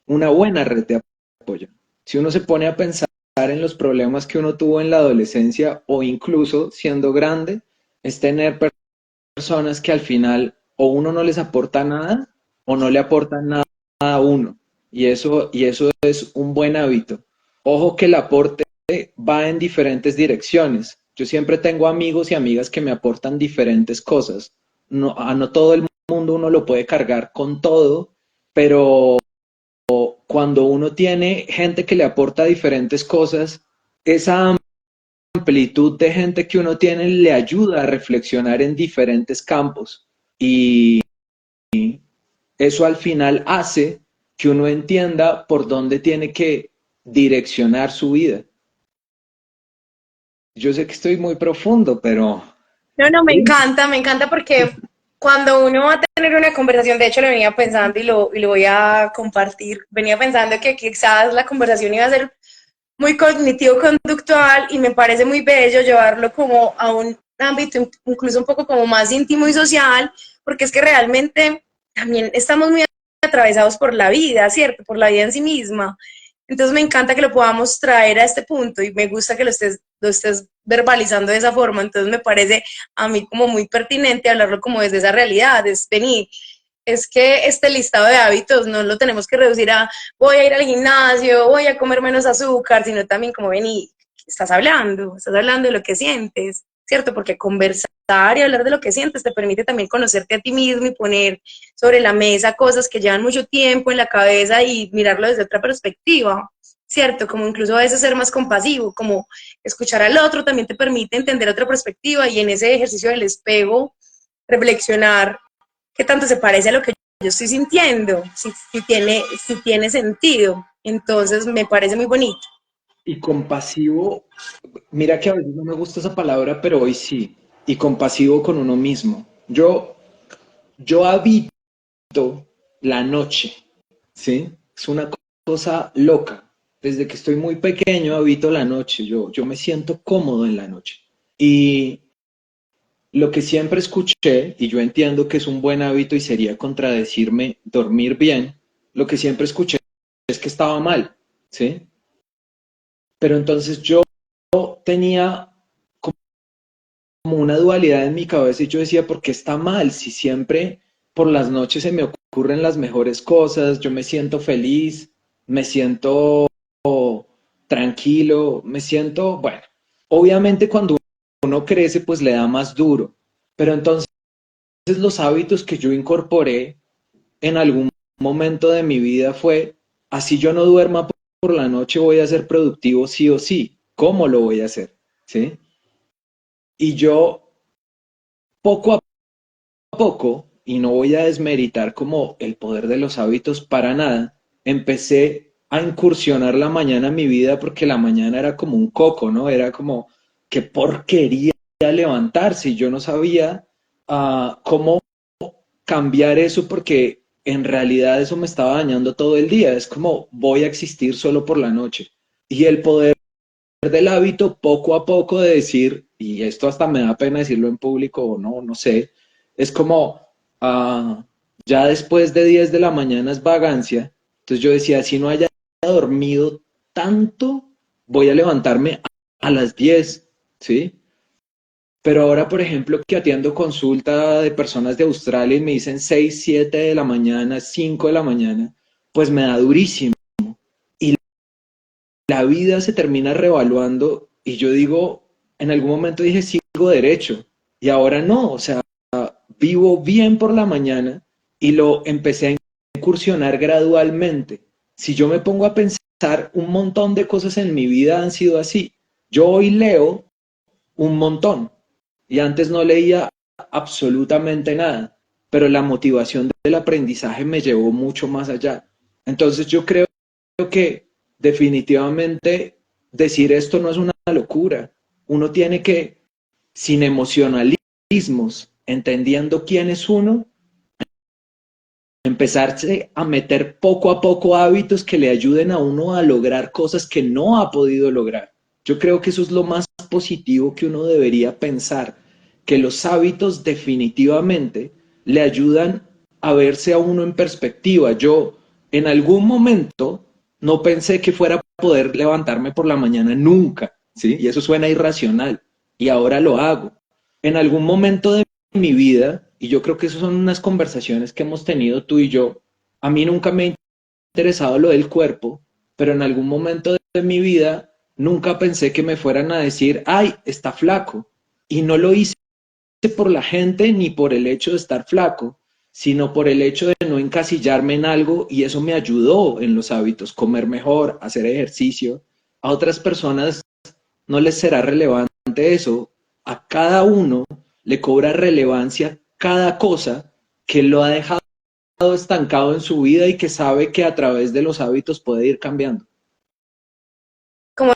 una buena red de apoyo. Si uno se pone a pensar en los problemas que uno tuvo en la adolescencia o incluso siendo grande, es tener personas que al final o uno no les aporta nada o no le aportan nada a uno. Y eso es un buen hábito. Ojo que el aporte va en diferentes direcciones. Yo siempre tengo amigos y amigas que me aportan diferentes cosas. No, a no todo el mundo uno lo puede cargar con todo, pero cuando uno tiene gente que le aporta diferentes cosas, esa amplitud de gente que uno tiene le ayuda a reflexionar en diferentes campos. Y eso al final hace que uno entienda por dónde tiene que direccionar su vida. Yo sé que estoy muy profundo, pero No, no, me encanta porque cuando uno va a tener una conversación, de hecho lo venía pensando y lo voy a compartir, venía pensando que quizás la conversación iba a ser muy cognitivo-conductual y me parece muy bello llevarlo como a un ámbito incluso un poco como más íntimo y social, porque es que realmente también estamos muy atravesados por la vida, ¿cierto? Por la vida en sí misma. Entonces me encanta que lo podamos traer a este punto y me gusta que lo estés verbalizando de esa forma. Entonces me parece a mí como muy pertinente hablarlo como desde esa realidad, es venir. Es que este listado de hábitos no lo tenemos que reducir a voy a ir al gimnasio, voy a comer menos azúcar, sino también como venir. estás hablando de lo que sientes, ¿cierto? Porque conversar y hablar de lo que sientes te permite también conocerte a ti mismo y poner sobre la mesa cosas que llevan mucho tiempo en la cabeza y mirarlo desde otra perspectiva, ¿cierto? Como incluso a veces ser más compasivo, como escuchar al otro también te permite entender otra perspectiva y en ese ejercicio del espejo reflexionar qué tanto se parece a lo que yo estoy sintiendo, si tiene sentido. Entonces me parece muy bonito. Y compasivo, mira que a veces no me gusta esa palabra, pero hoy sí. Y compasivo con uno mismo. Yo habito la noche, ¿sí? Es una cosa loca. Desde que estoy muy pequeño habito la noche. Yo me siento cómodo en la noche. Y lo que siempre escuché, y yo entiendo que es un buen hábito y sería contradecirme dormir bien, lo que siempre escuché es que estaba mal, ¿sí? Pero entonces yo tenía como una dualidad en mi cabeza y yo decía, ¿por qué está mal? Si siempre por las noches se me ocurren las mejores cosas, yo me siento feliz, me siento tranquilo, me siento, bueno, obviamente cuando uno crece pues le da más duro, pero entonces los hábitos que yo incorporé en algún momento de mi vida fue, así yo no duerma por la noche voy a ser productivo sí o sí, ¿cómo lo voy a hacer? ¿Sí? Y yo poco a poco, y no voy a desmeritar como el poder de los hábitos para nada, empecé a incursionar la mañana en mi vida porque la mañana era como un coco, ¿no? Era como, qué porquería levantarse y yo no sabía cómo cambiar eso porque en realidad eso me estaba dañando todo el día. Es como voy a existir solo por la noche. Y el poder del hábito poco a poco de decir, y esto hasta me da pena decirlo en público o no, no sé, es como ah, ya después de 10 de la mañana es vagancia. Entonces yo decía, si no haya dormido tanto, voy a levantarme a las 10, ¿sí? Pero ahora, por ejemplo, que atiendo consulta de personas de Australia y me dicen 6 7 de la mañana, 5 de la mañana, pues me da durísimo. Y la vida se termina revaluando y yo digo, en algún momento dije, sigo derecho. Y ahora no, o sea, vivo bien por la mañana y lo empecé a incursionar gradualmente. Si yo me pongo a pensar, un montón de cosas en mi vida han sido así. Yo hoy leo un montón. Y antes no leía absolutamente nada, pero la motivación del aprendizaje me llevó mucho más allá. Entonces yo creo que definitivamente decir esto no es una locura. Uno tiene que, sin emocionalismos, entendiendo quién es uno, empezarse a meter poco a poco hábitos que le ayuden a uno a lograr cosas que no ha podido lograr. Yo creo que eso es lo más positivo que uno debería pensar, que los hábitos definitivamente le ayudan a verse a uno en perspectiva. Yo en algún momento no pensé que fuera a poder levantarme por la mañana nunca, ¿sí? Y eso suena irracional y ahora lo hago. En algún momento de mi vida, y yo creo que esas son unas conversaciones que hemos tenido tú y yo, a mí nunca me ha interesado lo del cuerpo, pero en algún momento de mi vida nunca pensé que me fueran a decir, ay, está flaco. Y no lo hice por la gente ni por el hecho de estar flaco, sino por el hecho de no encasillarme en algo y eso me ayudó en los hábitos, comer mejor, hacer ejercicio. A otras personas no les será relevante eso. A cada uno le cobra relevancia cada cosa que lo ha dejado estancado en su vida y que sabe que a través de los hábitos puede ir cambiando. Como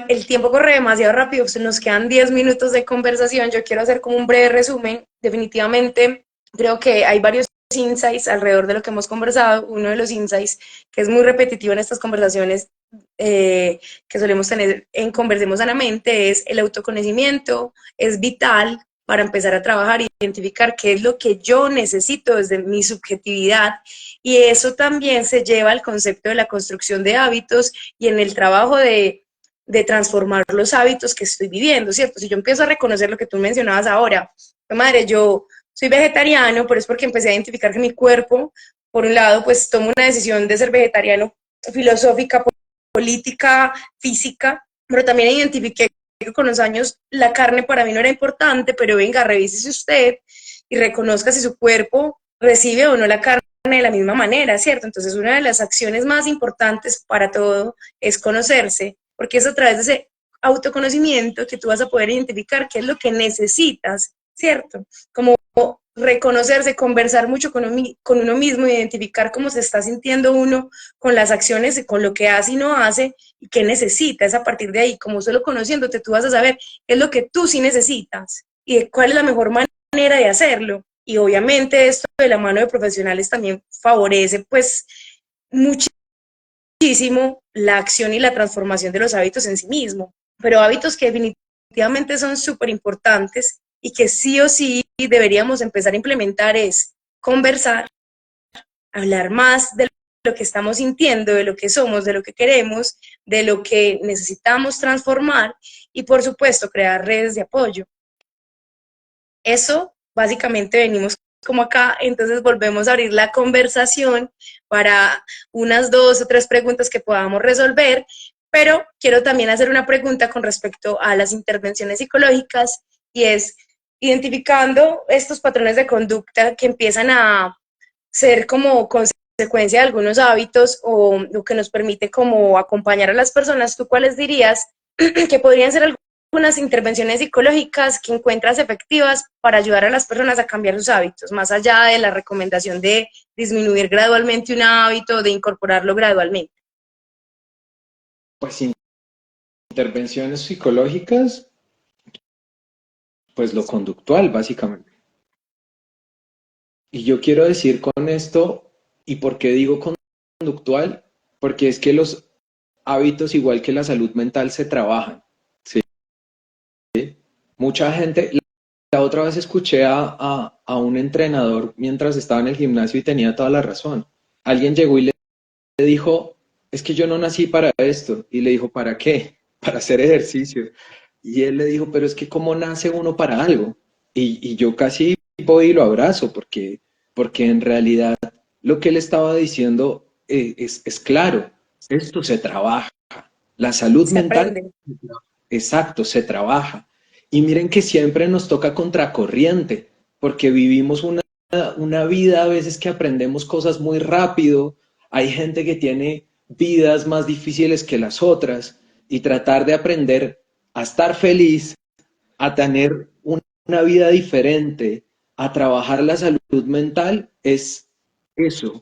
el tiempo corre demasiado rápido, pues nos quedan 10 minutos de conversación, yo quiero hacer como un breve resumen. Definitivamente creo que hay varios insights alrededor de lo que hemos conversado. Uno de los insights que es muy repetitivo en estas conversaciones que solemos tener en Conversemos Sanamente es el autoconocimiento, es vital para empezar a trabajar, identificar qué es lo que yo necesito desde mi subjetividad, y eso también se lleva al concepto de la construcción de hábitos y en el trabajo de transformar los hábitos que estoy viviendo, ¿cierto? Si yo empiezo a reconocer lo que tú mencionabas ahora, madre, yo soy vegetariano, pero es porque empecé a identificar que mi cuerpo, por un lado, pues tomo una decisión de ser vegetariano filosófica, política, física, pero también identifiqué que con los años la carne para mí no era importante, pero venga, revísese usted y reconozca si su cuerpo recibe o no la carne de la misma manera, ¿cierto? Entonces, una de las acciones más importantes para todo es conocerse, porque es a través de ese autoconocimiento que tú vas a poder identificar qué es lo que necesitas, ¿cierto? Como reconocerse, conversar mucho con uno mismo, identificar cómo se está sintiendo uno con las acciones, con lo que hace y no hace, y qué necesitas. A partir de ahí, como solo conociéndote, tú vas a saber qué es lo que tú sí necesitas y cuál es la mejor manera de hacerlo. Y obviamente esto de la mano de profesionales también favorece pues muchísimo la acción y la transformación de los hábitos en sí mismo, pero hábitos que definitivamente son súper importantes y que sí o sí deberíamos empezar a implementar es conversar, hablar más de lo que estamos sintiendo, de lo que somos, de lo que queremos, de lo que necesitamos transformar y por supuesto crear redes de apoyo. Eso básicamente venimos como acá, entonces volvemos a abrir la conversación para unas 2 o 3 preguntas que podamos resolver, pero quiero también hacer una pregunta con respecto a las intervenciones psicológicas y es identificando estos patrones de conducta que empiezan a ser como consecuencia de algunos hábitos o lo que nos permite como acompañar a las personas, ¿tú cuáles dirías que podrían ser algunas intervenciones psicológicas que encuentras efectivas para ayudar a las personas a cambiar sus hábitos, más allá de la recomendación de disminuir gradualmente un hábito, de incorporarlo gradualmente? Pues intervenciones psicológicas, pues lo conductual, básicamente. Y yo quiero decir con esto, ¿y por qué digo conductual? Porque es que los hábitos, igual que la salud mental, se trabajan. ¿Sí? Mucha gente, la otra vez escuché a un entrenador mientras estaba en el gimnasio y tenía toda la razón. Alguien llegó y le dijo, es que yo no nací para esto. Y le dijo, ¿para qué? Para hacer ejercicio. Y él le dijo, pero es que ¿cómo nace uno para algo? Y yo casi voy y lo abrazo porque en realidad lo que él estaba diciendo es claro, esto se trabaja. La salud Se mental, aprende. exacto, se trabaja. Y miren que siempre nos toca contracorriente, porque vivimos una vida a veces que aprendemos cosas muy rápido. Hay gente que tiene vidas más difíciles que las otras y tratar de aprender a estar feliz, a tener una vida diferente, a trabajar la salud mental es eso,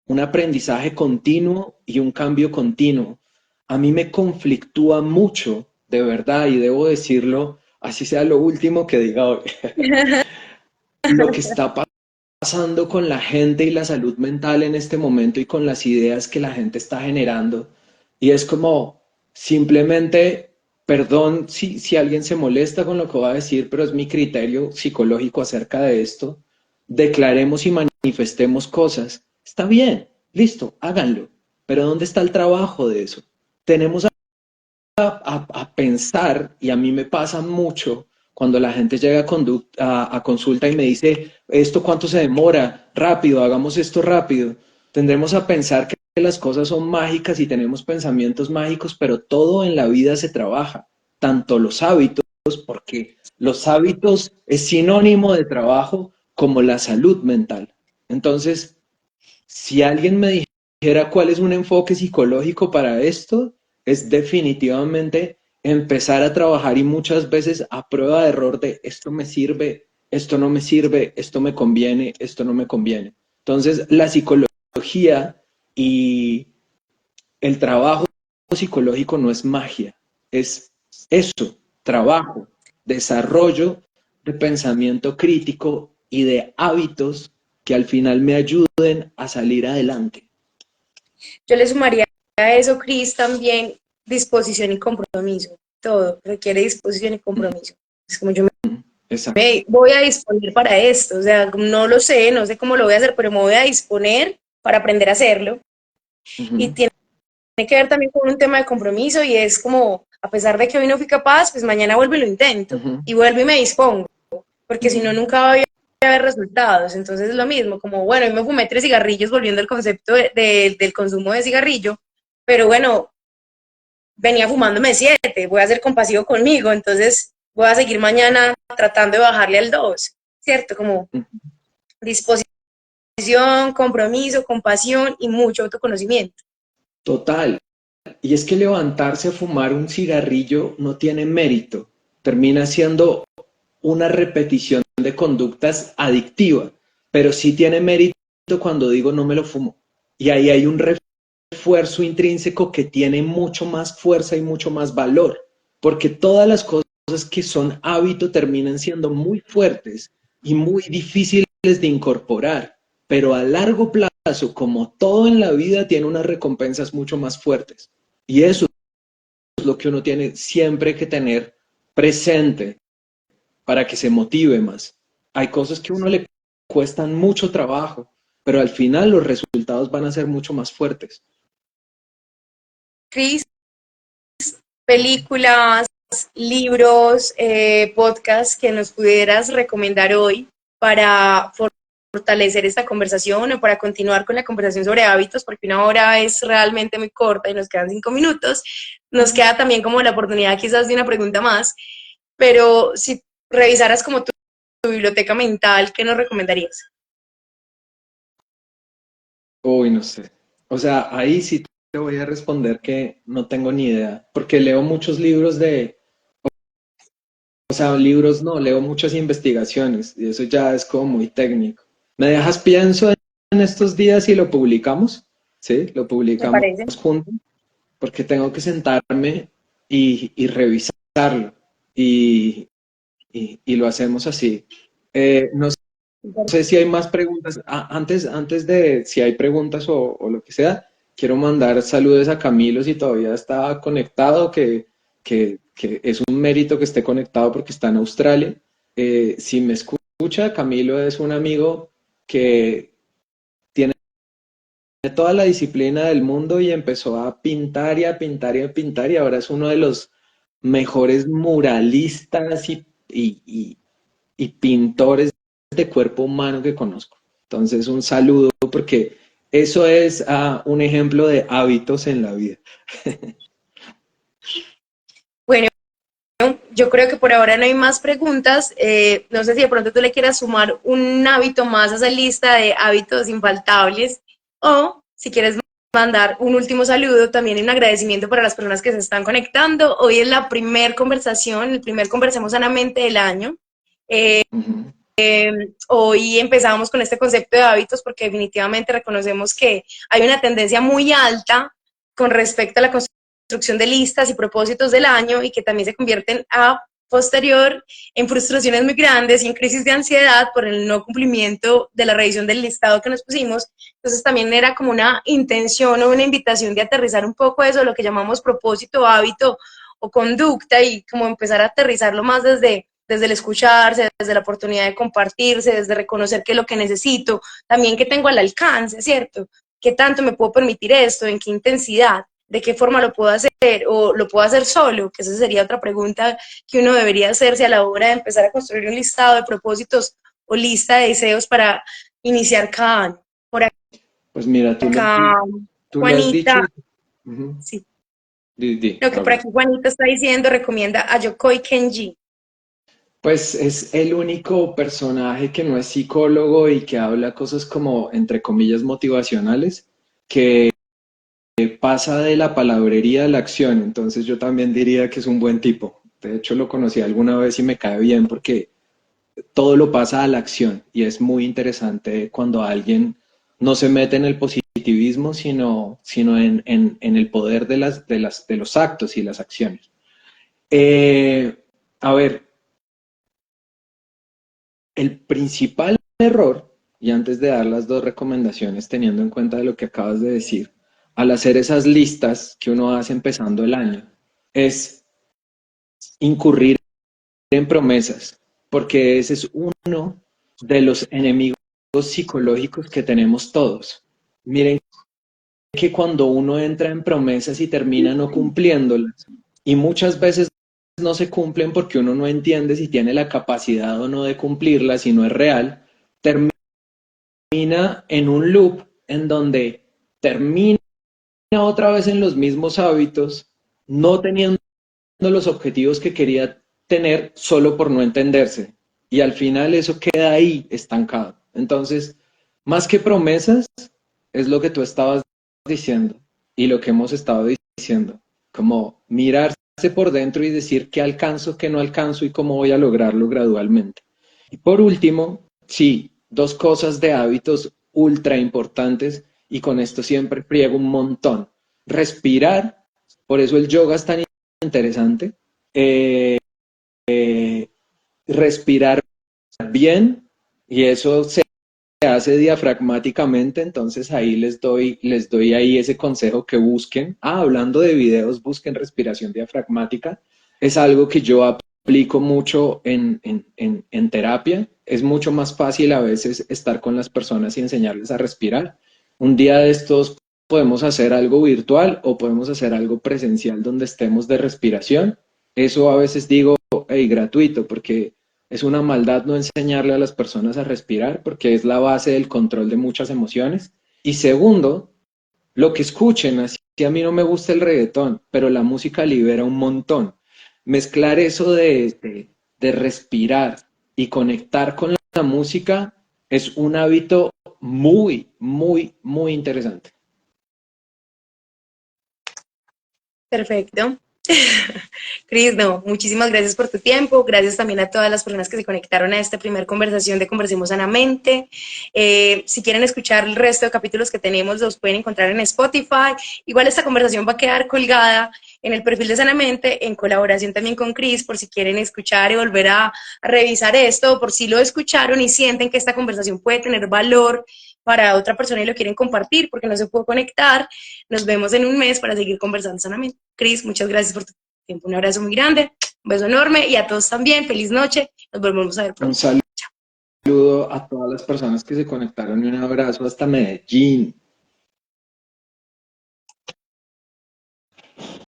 un aprendizaje continuo y un cambio continuo. A mí me conflictúa mucho, de verdad, y debo decirlo, así sea lo último que diga hoy, lo que está pasando con la gente y la salud mental en este momento y con las ideas que la gente está generando. Y es como simplemente, perdón si alguien se molesta con lo que voy a decir, pero es mi criterio psicológico acerca de esto. Declaremos y manifestemos cosas. Está bien, listo, háganlo. Pero ¿dónde está el trabajo de eso? Tenemos a pensar, y a mí me pasa mucho cuando la gente llega a consulta y me dice, ¿esto cuánto se demora? Rápido, hagamos esto rápido. Tendremos a pensar que las cosas son mágicas y tenemos pensamientos mágicos, pero todo en la vida se trabaja, tanto los hábitos, porque los hábitos es sinónimo de trabajo, como la salud mental. Entonces, si alguien me dijera cuál es un enfoque psicológico para esto, es definitivamente empezar a trabajar y muchas veces a prueba de error de esto me sirve, esto no me sirve, esto me conviene, esto no me conviene. Entonces, la psicología y el trabajo psicológico no es magia, es eso, trabajo, desarrollo de pensamiento crítico y de hábitos que al final me ayuden a salir adelante. Yo le sumaría a eso, Cris, también disposición y compromiso. Todo requiere disposición y compromiso. Es como yo Exacto. me voy a disponer para esto, o sea, no lo sé, no sé cómo lo voy a hacer, pero me voy a disponer para aprender a hacerlo. Uh Y -huh. tiene que ver también con un tema de compromiso y es como, a pesar de que hoy no fui capaz, pues mañana vuelvo y lo Uh intento -huh. y vuelvo y me dispongo, Uh porque si no -huh. nunca va a haber resultados. Entonces es lo mismo, como bueno, hoy me fumé 3 cigarrillos volviendo al concepto del consumo de cigarrillo, pero bueno, venía fumándome 7, voy a ser compasivo conmigo, entonces voy a seguir mañana tratando de bajarle al 2, ¿cierto? Como disposición, compromiso, compasión y mucho autoconocimiento. Total. Y es que levantarse a fumar un cigarrillo no tiene mérito, termina siendo una repetición de conductas adictiva, pero sí tiene mérito cuando digo no me lo fumo. Y ahí hay un refuerzo intrínseco que tiene mucho más fuerza y mucho más valor, porque todas las cosas que son hábito terminan siendo muy fuertes y muy difíciles de incorporar, pero a largo plazo, como todo en la vida, tiene unas recompensas mucho más fuertes. Y eso es lo que uno tiene siempre que tener presente para que se motive más. Hay cosas que a uno le cuestan mucho trabajo, pero al final los resultados van a ser mucho más fuertes. Cris, películas, libros, podcasts que nos pudieras recomendar hoy para fortalecer esta conversación o para continuar con la conversación sobre hábitos, porque una hora es realmente muy corta y nos quedan 5 minutos. Nos queda también como la oportunidad quizás de una pregunta más, pero si revisaras como tu biblioteca mental, ¿qué nos recomendarías? Uy, no sé. O sea, ahí sí te voy a responder que no tengo ni idea, porque leo muchos libros o sea, libros no, leo muchas investigaciones y eso ya es como muy técnico. ¿Me dejas pienso en estos días y lo publicamos? ¿Sí? Lo ¿Me publicamos parece? juntos, porque tengo que sentarme y revisarlo y lo hacemos así. No sé si hay más preguntas. Antes de si hay preguntas o lo que sea, quiero mandar saludos a Camilo si todavía está conectado, que es un mérito que esté conectado porque está en Australia. Si me escucha, Camilo es un amigo que tiene toda la disciplina del mundo y empezó a pintar y a pintar y a pintar y ahora es uno de los mejores muralistas y pintores de cuerpo humano que conozco. Entonces, un saludo porque eso es un ejemplo de hábitos en la vida. Bueno, yo creo que por ahora no hay más preguntas. No sé si de pronto tú le quieras sumar un hábito más a esa lista de hábitos infaltables o si quieres mandar un último saludo, también un agradecimiento para las personas que se están conectando. Hoy es la primer conversación, el primer Conversemos Sanamente del año. Uh -huh. Hoy empezamos con este concepto de hábitos porque definitivamente reconocemos que hay una tendencia muy alta con respecto a la construcción de listas y propósitos del año y que también se convierten a posterior en frustraciones muy grandes y en crisis de ansiedad por el no cumplimiento de la revisión del listado que nos pusimos. Entonces también era como una intención o una invitación de aterrizar un poco eso, lo que llamamos propósito, hábito o conducta y como empezar a aterrizarlo más desde el escucharse, desde la oportunidad de compartirse, desde reconocer qué es lo que necesito, también que tengo al alcance, ¿cierto? ¿Qué tanto me puedo permitir esto? ¿En qué intensidad? ¿De qué forma lo puedo hacer? ¿O lo puedo hacer solo? Que esa sería otra pregunta que uno debería hacerse a la hora de empezar a construir un listado de propósitos o lista de deseos para iniciar cada año. Por Pues mira, acá, tú lo has dicho. Juanita, Uh -huh. sí, lo que por Habla. aquí Juanita está diciendo, recomienda a Yokoi Kenji. Pues es el único personaje que no es psicólogo y que habla cosas como, entre comillas, motivacionales, que pasa de la palabrería a la acción. Entonces yo también diría que es un buen tipo. De hecho, lo conocí alguna vez y me cae bien porque todo lo pasa a la acción y es muy interesante cuando alguien no se mete en el positivismo, sino en el poder de los actos y las acciones. Eh, a ver, el principal error, y antes de dar las dos recomendaciones, teniendo en cuenta de lo que acabas de decir, al hacer esas listas que uno hace empezando el año, es incurrir en promesas, porque ese es uno de los enemigos psicológicos que tenemos todos. Miren que cuando uno entra en promesas y termina no cumpliéndolas, y muchas veces no se cumplen porque uno no entiende si tiene la capacidad o no de cumplirlas, si no es real, termina en un loop en donde termina otra vez en los mismos hábitos, no teniendo los objetivos que quería tener solo por no entenderse. Y al final eso queda ahí estancado. Entonces, más que promesas, es lo que tú estabas diciendo y lo que hemos estado diciendo, como mirarse por dentro y decir qué alcanzo, qué no alcanzo y cómo voy a lograrlo gradualmente. Y por último, sí, dos cosas de hábitos ultra importantes y con esto siempre friego un montón. Respirar, por eso el yoga es tan interesante. Eh, Respirar bien y eso se hace diafragmáticamente, entonces ahí les doy ahí ese consejo que busquen. Hablando de videos, busquen respiración diafragmática. Es algo que yo aplico mucho en terapia. Es mucho más fácil a veces estar con las personas y enseñarles a respirar. Un día de estos podemos hacer algo virtual o podemos hacer algo presencial donde estemos de respiración. Eso a veces digo, hey, gratuito, porque es una maldad no enseñarle a las personas a respirar porque es la base del control de muchas emociones. Y segundo, lo que escuchen, así a mí no me gusta el reggaetón, pero la música libera un montón. Mezclar eso de respirar y conectar con la música es un hábito muy, muy, muy interesante. Perfecto. Cris, no, muchísimas gracias por tu tiempo, gracias también a todas las personas que se conectaron a esta primera conversación de Conversemos Sanamente. Si quieren escuchar el resto de capítulos que tenemos, los pueden encontrar en Spotify. Igual esta conversación va a quedar colgada en el perfil de Sanamente, en colaboración también con Cris, por si quieren escuchar y volver a revisar esto, por si lo escucharon y sienten que esta conversación puede tener valor para otra persona y lo quieren compartir porque no se pudo conectar. Nos vemos en un mes para seguir conversando sanamente. Cris, muchas gracias por tu tiempo. Un abrazo muy grande, un beso enorme y a todos también. Feliz noche. Nos volvemos a ver Un pronto. saludo a todas las personas que se conectaron y un abrazo hasta Medellín.